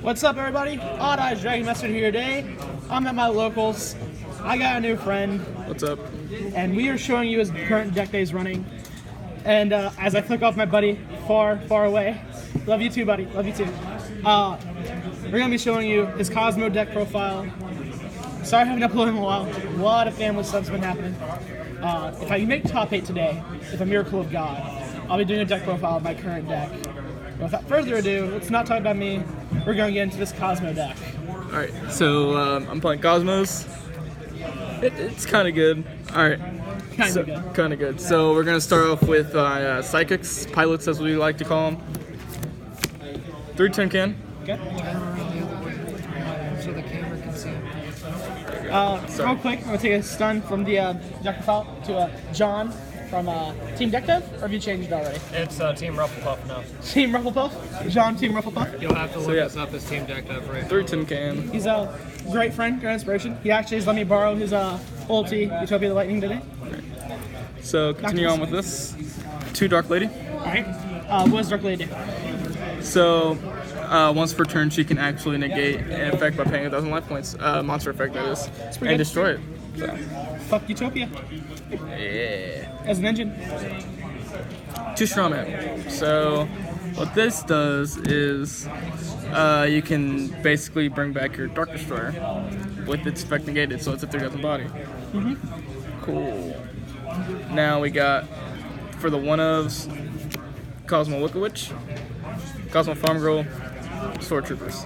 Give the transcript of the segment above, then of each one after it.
What's up, everybody? Odd Eyes Dragon Master here today. I'm at my locals. I got a new friend. What's up? And we are showing you his current deck days running. And as I flick off my buddy far, far away, love you too, buddy. Love you too. We're gonna be showing you his Kozmo deck profile. Sorry I haven't uploaded in a while. A lot of family stuff's been happening. If I make top 8 today, with a miracle of God, I'll be doing a deck profile of my current deck. But without further ado, let's not talk about me. We're going to get into this Kozmo deck. Alright, so I'm playing Cosmos. It's kind of good. Alright. Kind of good. So we're going to start off with Psychics, Pilots as we like to call them. 3 tin can. Okay. So the camera can see. Real quick, I'm going to take a stun from the deck profile to John from Team Deck Dev, or have you changed it already? It's Team Rufflepuff now. Team Rufflepuff? John, Team Rufflepuff? You'll have to look us up as Team Deck Dev, right? 3 tin can. He's a great friend, great inspiration. He actually has let me borrow his ulti, Utopia the Lightning, today. So continue on with this. 2 Dark Lady. Alright. What does Dark Lady do? So once per turn, she can actually negate an effect by paying 1,000 life points. Monster effect, that is. And good. destroy it. So. Fuck Utopia. Yeah. As an engine. 2 Straw Man. So what this does is you can basically bring back your Dark Destroyer with its effect negated, so it's a 3,000 body. Cool. Now we got, for the one-ofs, Kozmo Wicked Witch, Kozmo Farm Girl, Sword Troopers.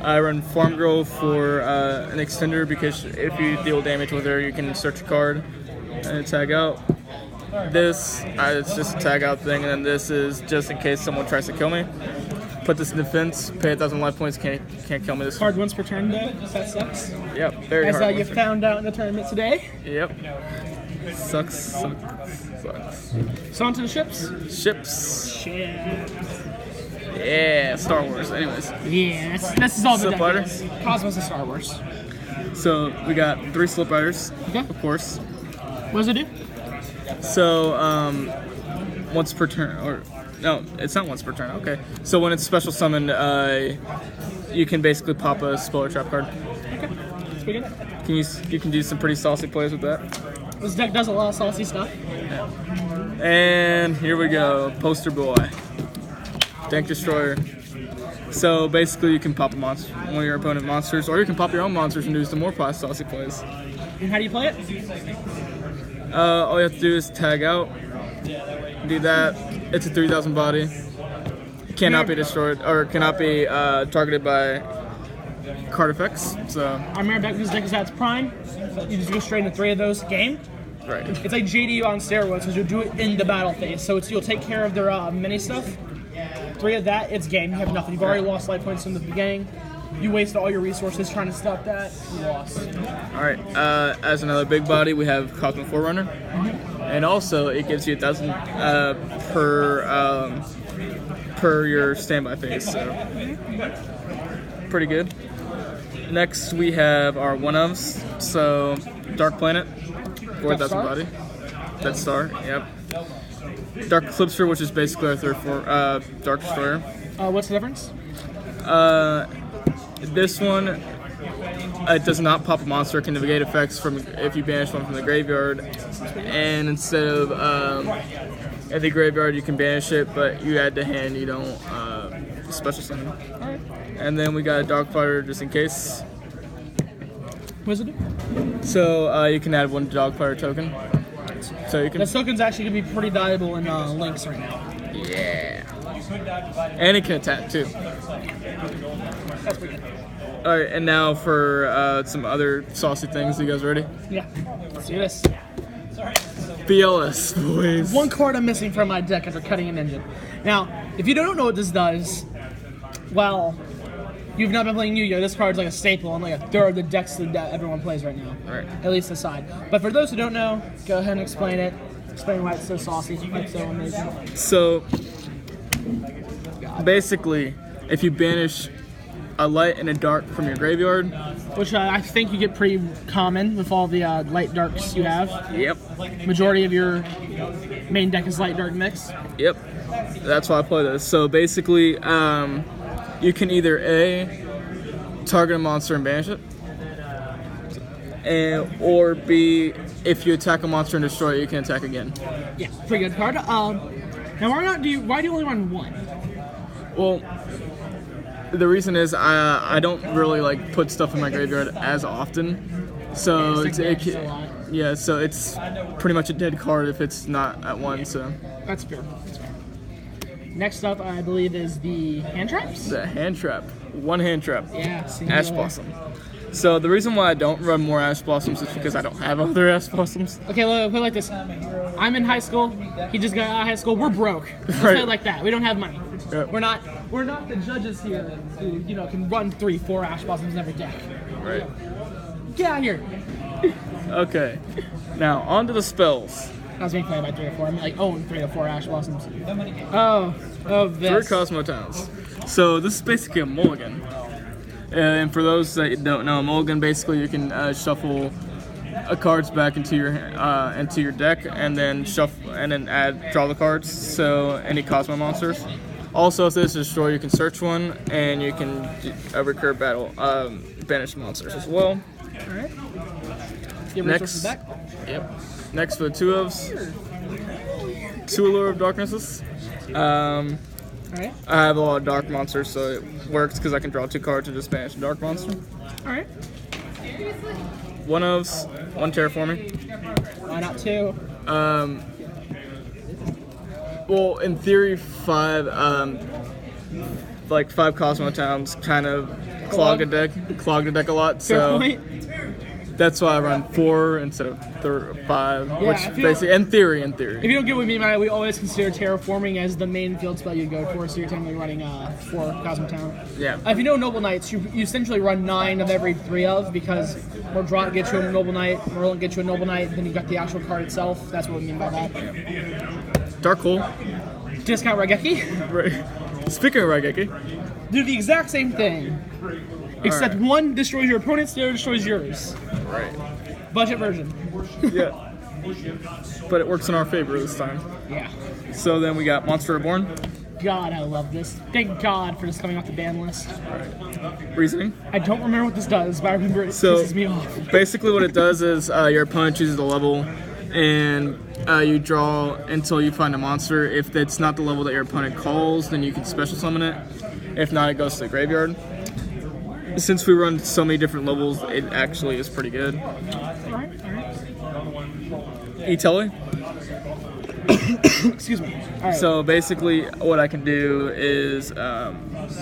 I run Farm Girl for an extender because if you deal damage with her, you can search a card and tag out. This, it's just a tag out thing, and then this is just in case someone tries to kill me. Put this in defense, pay 1,000 life points, can't kill me. This Hard once per turn, though. That sucks. Yep, very As hard. you found out in the tournament today. Yep. Sucks. So on to the ships. Ships. Shit. Yeah, Star Wars. Anyways. Yeah, this is all the Slip deck Rider? is. Cosmos is Star Wars. So we got 3 Slip Riders, Okay. of course. What does it do? So once per turn, or no, it's not once per turn. Okay. So when it's special summoned, you can basically pop a spell or trap card. Okay. That's pretty good. You can do some pretty saucy plays with that. This deck does a lot of saucy stuff. And here we go, Poster Boy, Tank Destroyer. So basically, you can pop a monster, one of your opponent monsters, or you can pop your own monsters and do some more saucy plays. And how do you play it? All you have to do is tag out, do that. It's a 3,000 body. Cannot be destroyed or cannot be targeted by card effects. So I remember back when this deck was at its prime, you just go straight into 3 of those game. right. It's like JDU on steroids because you'll do it in the battle phase. So you'll take care of their mini stuff. 3 of that, it's game. You have nothing. You've already lost life points from the beginning. You wasted all your resources trying to stop that. You lost. All right. As another big body, we have Cosmo Forerunner, and also it gives you 1,000 per your standby phase. So pretty good. Next, we have our one-ofs. So Dark Planet, 4,000 body. Death Star. Yep. Dark Eclipser, which is basically our third Dark Destroyer. What's the difference? This one, it does not pop a monster. It can negate effects from if you banish one from the graveyard. And instead of at the graveyard, you can banish it, but you add to hand. You don't special summon. Alright. And then we got a Dogfighter just in case. What does it do? So you can add 1 Dogfighter token. So you can. This token's actually going to be pretty valuable in links right now. Yeah. And it can attack too. That's pretty good. Alright, and now for some other saucy things. You guys ready? Yeah. Let's do this. BLS, boys. 1 card I'm missing from my deck after cutting an engine. Now, if you don't know what this does, well, you've not been playing Yu-Gi-Oh! This card's like a staple in like a third of the decks that everyone plays right now. Right. At least this side. But for those who don't know, go ahead and explain it. Explain why it's so saucy, why it's so amazing. So, basically, if you banish a light and a dark from your graveyard. Which I think you get pretty common with all the light darks you have. Yep. Majority of your main deck is light dark mix. Yep. That's why I play this. So basically, you can either A, target a monster and banish it, or B, if you attack a monster and destroy it, you can attack again. Yeah, pretty good card. Now why do you only run one? Well, the reason is I don't really like put stuff in my graveyard as often, so so it's pretty much a dead card if it's not at one. So That's fair. Next up, I believe, is the hand traps. the hand trap, one hand trap, Yeah, Ash Blossom. So the reason why I don't run more Ash Blossoms is because I don't have other Ash Blossoms. Okay, look, put it like this. I'm in high school. He just got out of high school. We're broke. Let's Right. put it like that. We don't have money. Yep. We're not the judges here who can run 3-4 Ash Blossoms in every deck. Right. Get out of here. Okay. Now on to the spells. I was being played by 3 or 4. I'm like, 3 or 4 Ash Blossoms. Oh, this. 3 Kozmo Towns. So this is basically a mulligan. And for those that don't know, a mulligan, basically you can shuffle cards back into your deck, and then draw the cards. So any Kozmo monsters. Also, if this is destroyed, you can search one, and you can recurve battle banish monsters as well. All right. Get Next, back. yep. Next for the 2 ofs, 2 Allure of Darknesses. All right. I have a lot of dark monsters, so it works because I can draw 2 cards and just banish a dark monster. All right. 1 ofs, 1 terraforming. Why not 2? Well, in theory, 5 Kozmo Towns kind of clog a deck a lot. Fair So point. that's why I run 4 instead of 5, Yeah, which basically, in theory. If you don't get what I mean by it, we always consider terraforming as the main field spell you go for, so you're technically running 4 Kozmo Town. Yeah. If you know Noble Knights, you essentially run 9 of every 3 of, because Mordrot gets you a Noble Knight, Merlin gets you a Noble Knight, then you've got the actual card itself. That's what we mean by that. Dark Hole. Discount Raigeki. Right. Speaking of Raigeki, Do the exact same thing, except Alright. one destroys your opponent's, the other destroys yours. right. Budget version. Yeah. But it works in our favor this time. Yeah. So then we got Monster Reborn. God, I love this. Thank God for this coming off the ban list. Reasoning. I don't remember what this does, but I remember it So pisses me off. basically what it does is your opponent chooses the level, and you draw until you find a monster. If it's not the level that your opponent calls, then you can special summon it. If not, it goes to the graveyard. Since we run so many different levels, it actually is pretty good. Alright. E-Telly. Excuse me. Alright. So basically what I can do is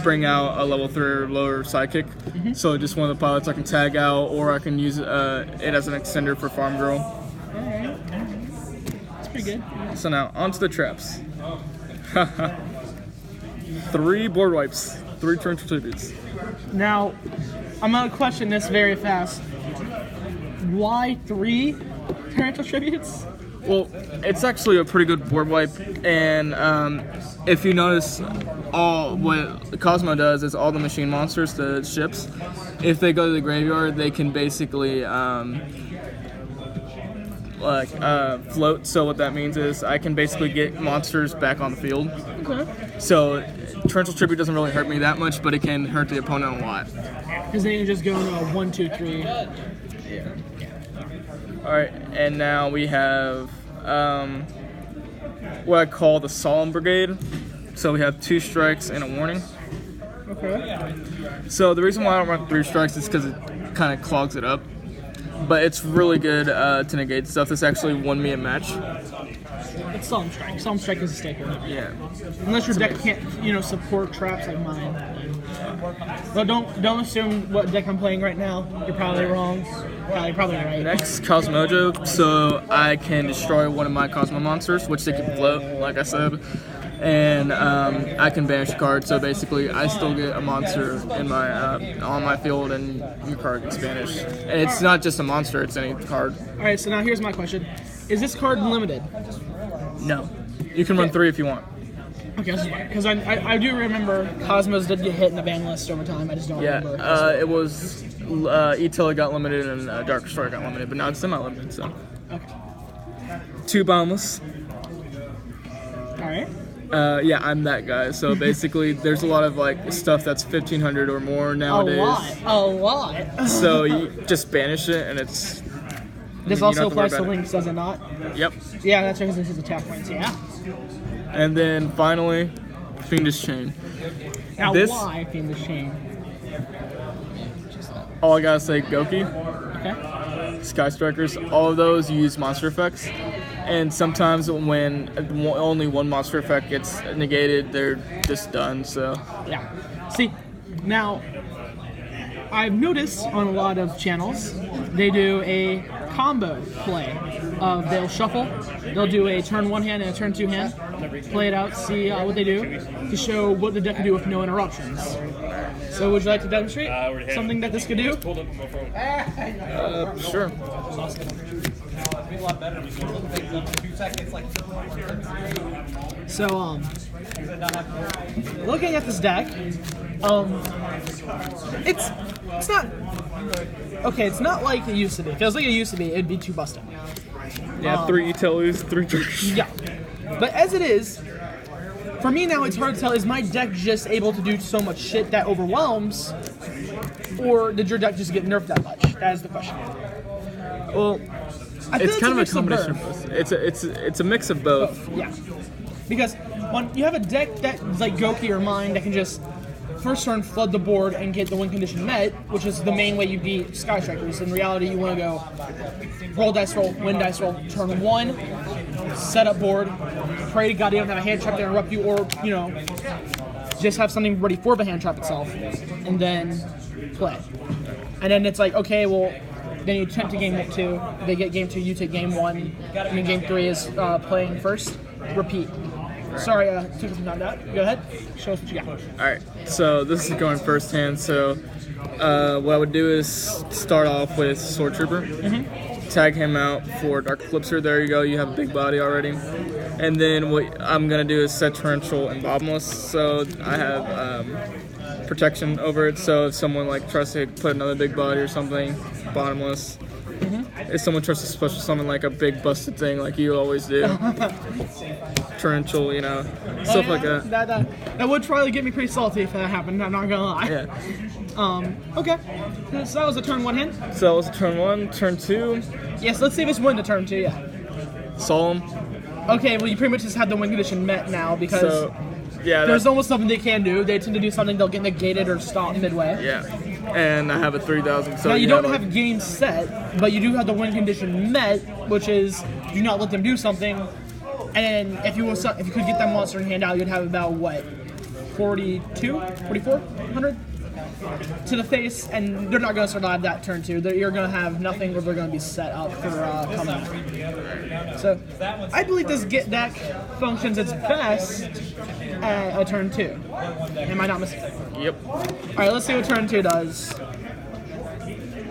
bring out a level 3 or lower sidekick. So just one of the pilots I can tag out, or I can use it as an extender for Farm Girl. Alright. That's pretty good. So now, onto the traps. 3 board wipes, 3 torrential tributes. Now, I'm gonna question this very fast. Why 3 torrential tributes? Well, it's actually a pretty good board wipe, and if you notice, what Kozmo does is all the machine monsters, the ships, if they go to the graveyard, they can basically float. So what that means is I can basically get monsters back on the field. Okay. So torrential tribute doesn't really hurt me that much, but it can hurt the opponent a lot. Because then you just go into a 1, 2, 3. Yeah. Alright, and now we have what I call the Solemn Brigade. So we have 2 strikes and a warning. Okay. So the reason why I don't run 3 strikes is because it kind of clogs it up. But it's really good to negate stuff. This actually won me a match. It's Solemn Strike. Solemn Strike is a staple. Yeah. Unless your deck can't, support traps like mine. But don't assume what deck I'm playing right now. You're probably wrong. Probably right. Next, Cosmojo. So I can destroy one of my Kozmo monsters, which they can float, like I said. And I can banish a card, so basically I still get a monster in my on my field, and your card gets banished. And it's not just a monster; it's any card. All right. So now here's my question: is this card limited? No, you can run 3 if you want. Okay, because I do remember Cosmos did get hit in the ban list over time. I just don't remember. It was E-Tiller got limited and Dark Destroyer got limited, but now it's semi-limited. So Okay. 2 Boundless. All right. Yeah, I'm that guy. So basically, there's a lot of like stuff that's 1500 or more nowadays. A lot. So you just banish it, and it's. This you don't also have to worry applies to about it. links, does it not? Yep. Yeah, that's because this is attack points. Yeah. And then finally, Fiendish Chain. Now, This- why Fiendish Chain? All I gotta say, Goki, Okay. Sky Strikers, all of those use monster effects. And sometimes when only one monster effect gets negated, they're just done. So Yeah. See, now I've noticed on a lot of channels they do a combo play. They'll shuffle, they'll do a turn one hand and a turn two hand, play it out, see what they do to show what the deck can do with no interruptions. So would you like to demonstrate something that this could do? sure. So looking at this deck, it's not okay. It's not like it used to be. If it was like it used to be, it'd be too busted. Yeah, 3 Itelos, 3 Jerks. Yeah, but as it is, for me now, it's hard to tell. Is my deck just able to do so much shit that overwhelms, or did your deck just get nerfed that much? That is the question. Well, I feel it's kind of a mix combination of both. both. It's a mix of both. Yeah, because when you have a deck that's like Goki or mine that can just first turn flood the board and get the win condition met, which is the main way you beat Sky Strikers. In reality, you want to go roll dice roll, win dice roll, turn one, set up board, pray to God you don't have a hand trap to interrupt you, or just have something ready for the hand trap itself, and then play. And then it's like, okay, well, then you attempt to game 2. They get game 2, you take game 1, and then game 3 is playing first. Repeat. Sorry, took some time out. Go ahead. Show us what you got. Alright, so this is going first hand. So what I would do is start off with Sword Trooper, tag him out for Dark Eclipser. There you go, you have a big body already. And then what I'm going to do is set Torrential and Bottomless, so I have protection over it. So if someone like tries to put another big body or something, Bottomless. If someone tries to special summon like a big busted thing like you always do, Torrential, stuff like that. That would probably get me pretty salty if that happened, I'm not gonna lie. Yeah. Okay. So that was a turn 1 hand. So that was turn 1, turn 2, Yes, let's see this win to turn 2, yeah. Solemn. Okay, well you pretty much just have the win condition met now because So yeah, there's almost nothing they can do. They tend to do something, they'll get negated or stopped midway. yeah. And I have a 3,000. So Now you don't like, have game set, but you do have the win condition met, which is do not let them do something. And if you could get that monster in hand out, you'd have about what, 4,400 to the face, and they're not going to survive that turn 2. You're going to have nothing, or they're going to be set up for coming. So I believe this deck functions its best at a turn 2. Am I not mistaken? Yep. All right, let's see what turn 2 does.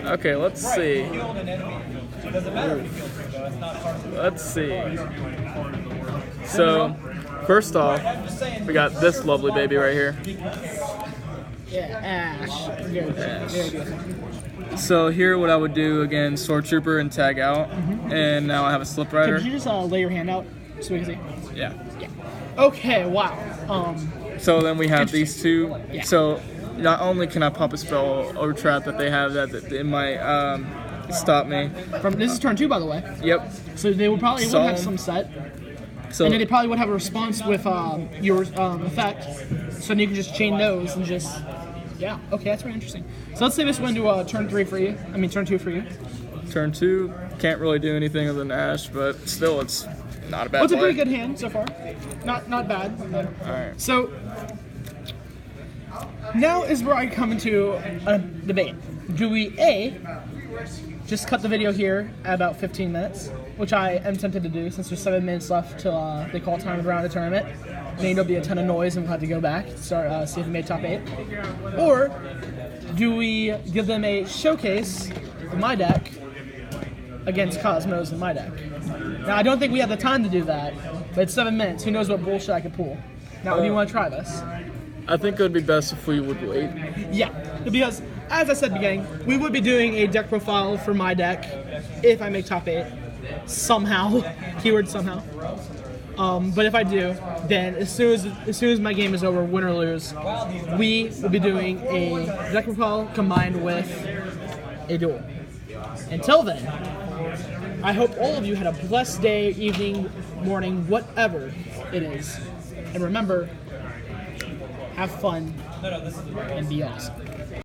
Okay, let's see. Let's see. So, first off, we got this lovely baby right here. Yeah, Ash. Very good. So here, what I would do again, Sword Trooper and tag out, and now I have a Slip Rider. Could you just lay your hand out so we can see? Yeah. Okay, wow. So then we have these two. Yeah. So not only can I pop a spell or trap that they have that it might stop me. This is turn 2, by the way. Yep. So they would probably would have some set, So and then they probably would have a response with your effect. So then you can just chain those and just, yeah. Okay, that's very interesting. So let's say this went to turn 3 for you. I mean turn 2 for you. turn 2, can't really do anything other than Ash, but still, it's not a bad. Well, it's a pretty play. good hand so far. Not bad. All right. So now is where I come into a debate. Do we just cut the video here at about 15 minutes, which I am tempted to do since there's 7 minutes left till they call time around the tournament. I mean, there'll be a ton of noise and we'll have to go back to start see if we made top 8. Or do we give them a showcase of my deck against Kozmo's in my deck? Now, I don't think we have the time to do that, but it's 7 minutes. Who knows what bullshit I could pull? Now, do you want to try this? I think it would be best if we would wait. Yeah, because as I said at the beginning, we would be doing a deck profile for my deck if I make top 8. Somehow. Keyword somehow. But if I do, then as soon as my game is over, win or lose, we will be doing a deck recall combined with a duel. Until then, I hope all of you had a blessed day, evening, morning, whatever it is. And remember, have fun and be awesome.